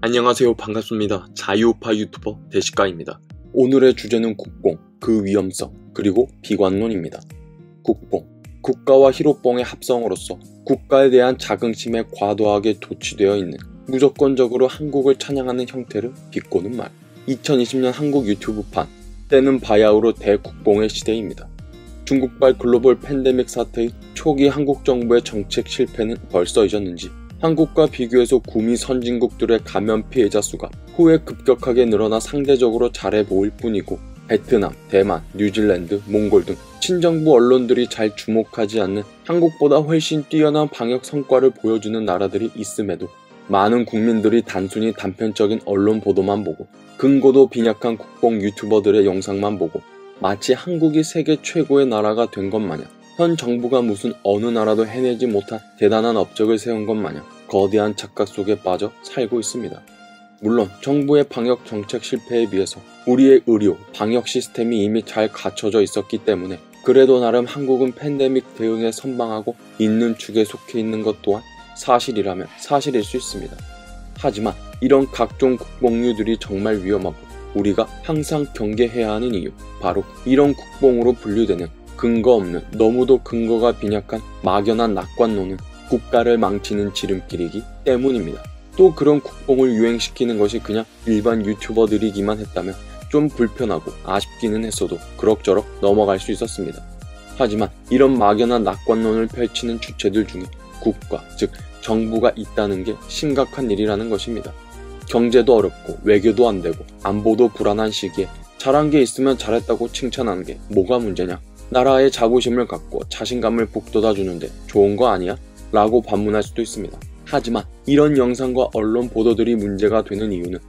안녕하세요. 반갑습니다. 자유우파 유튜버 대식가입니다. 오늘의 주제는 국뽕, 그 위험성, 그리고 비관론입니다. 국뽕, 국가와 희로뽕의 합성으로서 국가에 대한 자긍심에 과도하게 도취되어 있는 무조건적으로 한국을 찬양하는 형태를 비꼬는 말. 2020년 한국 유튜브판, 때는 바야흐로 대국뽕의 시대입니다. 중국발 글로벌 팬데믹 사태의 초기 한국 정부의 정책 실패는 벌써 잊었는지 한국과 비교해서 구미 선진국들의 감염 피해자 수가 후에 급격하게 늘어나 상대적으로 잘해 보일 뿐이고 베트남, 대만, 뉴질랜드, 몽골 등 친정부 언론들이 잘 주목하지 않는 한국보다 훨씬 뛰어난 방역 성과를 보여주는 나라들이 있음에도 많은 국민들이 단순히 단편적인 언론 보도만 보고 근거도 빈약한 국뽕 유튜버들의 영상만 보고 마치 한국이 세계 최고의 나라가 된 것 마냥 현 정부가 무슨 어느 나라도 해내지 못한 대단한 업적을 세운 것 마냥 거대한 착각 속에 빠져 살고 있습니다. 물론 정부의 방역 정책 실패에 비해서 우리의 의료, 방역 시스템이 이미 잘 갖춰져 있었기 때문에 그래도 나름 한국은 팬데믹 대응에 선방하고 있는 축에 속해 있는 것 또한 사실이라면 사실일 수 있습니다. 하지만 이런 각종 국뽕류들이 정말 위험하고 우리가 항상 경계해야 하는 이유, 바로 이런 국뽕으로 분류되는 근거 없는, 너무도 근거가 빈약한 막연한 낙관론은 국가를 망치는 지름길이기 때문입니다. 또 그런 국뽕을 유행시키는 것이 그냥 일반 유튜버들이기만 했다면 좀 불편하고 아쉽기는 했어도 그럭저럭 넘어갈 수 있었습니다. 하지만 이런 막연한 낙관론을 펼치는 주체들 중에 국가, 즉 정부가 있다는 게 심각한 일이라는 것입니다. 경제도 어렵고 외교도 안 되고 안보도 불안한 시기에 잘한 게 있으면 잘했다고 칭찬하는 게 뭐가 문제냐? 나라의 자부심을 갖고 자신감을 북돋아주는데 좋은 거 아니야? 라고 반문할 수도 있습니다. 하지만 이런 영상과 언론 보도들이 문제가 되는 이유는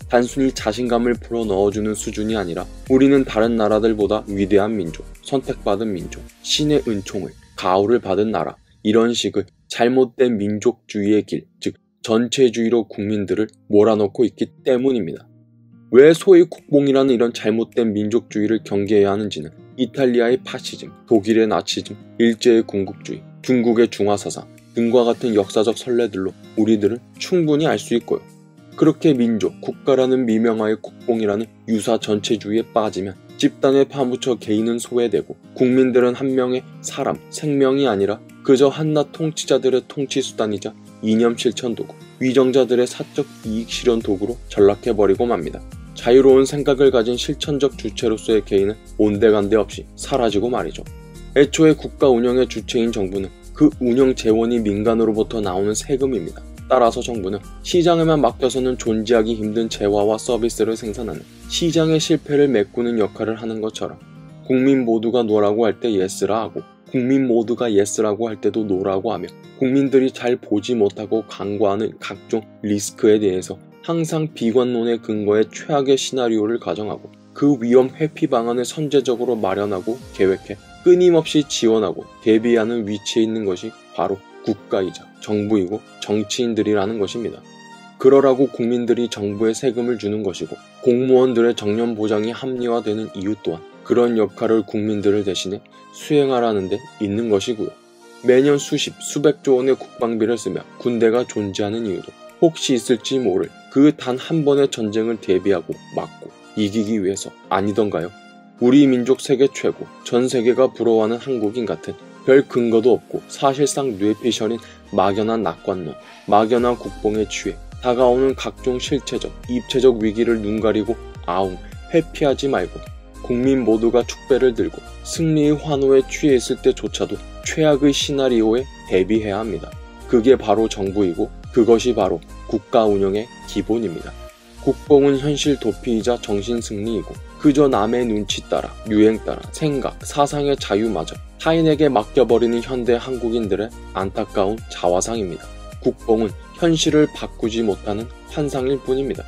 단순히 자신감을 불어넣어주는 수준이 아니라 우리는 다른 나라들보다 위대한 민족, 선택받은 민족, 신의 은총을, 가호를 받은 나라, 이런 식의 잘못된 민족주의의 길, 즉 전체주의로 국민들을 몰아넣고 있기 때문입니다. 왜 소위 국뽕이라는 이런 잘못된 민족주의를 경계해야 하는지는 이탈리아의 파시즘, 독일의 나치즘, 일제의 군국주의, 중국의 중화사상 등과 같은 역사적 선례들로 우리들은 충분히 알 수 있고요. 그렇게 민족, 국가라는 미명하의 국뽕이라는 유사 전체주의에 빠지면 집단에 파묻혀 개인은 소외되고 국민들은 한 명의 사람, 생명이 아니라 그저 한낱 통치자들의 통치 수단이자 이념 실천 도구, 위정자들의 사적 이익 실현 도구로 전락해버리고 맙니다. 자유로운 생각을 가진 실천적 주체로서의 개인은 온데간데 없이 사라지고 말이죠. 애초에 국가 운영의 주체인 정부는 그 운영 재원이 민간으로부터 나오는 세금입니다. 따라서 정부는 시장에만 맡겨서는 존재하기 힘든 재화와 서비스를 생산하는 시장의 실패를 메꾸는 역할을 하는 것처럼 국민 모두가 노라고 할 때 예스라 하고 국민 모두가 예스라고 할 때도 노라고 하며 국민들이 잘 보지 못하고 간과하는 각종 리스크에 대해서 항상 비관론의 근거에 최악의 시나리오를 가정하고 그 위험 회피 방안을 선제적으로 마련하고 계획해 끊임없이 지원하고 대비하는 위치에 있는 것이 바로 국가이자 정부이고 정치인들이라는 것입니다. 그러라고 국민들이 정부에 세금을 주는 것이고 공무원들의 정년 보장이 합리화되는 이유 또한 그런 역할을 국민들을 대신해 수행하라는 데 있는 것이고요. 매년 수십, 수백조 원의 국방비를 쓰며 군대가 존재하는 이유도 혹시 있을지 모를 그 단 한 번의 전쟁을 대비하고 막고 이기기 위해서 아니던가요? 우리 민족 세계 최고, 전 세계가 부러워하는 한국인 같은 별 근거도 없고 사실상 뇌피셜인 막연한 낙관론, 막연한 국뽕에 취해 다가오는 각종 실체적, 입체적 위기를 눈 가리고 아웅, 회피하지 말고 국민 모두가 축배를 들고 승리의 환호에 취해 있을 때조차도 최악의 시나리오에 대비해야 합니다. 그게 바로 정부이고 그것이 바로 국가 운영의 기본입니다. 국뽕은 현실 도피이자 정신 승리이고 그저 남의 눈치 따라, 유행 따라, 생각, 사상의 자유마저 타인에게 맡겨버리는 현대 한국인들의 안타까운 자화상입니다. 국뽕은 현실을 바꾸지 못하는 환상일 뿐입니다.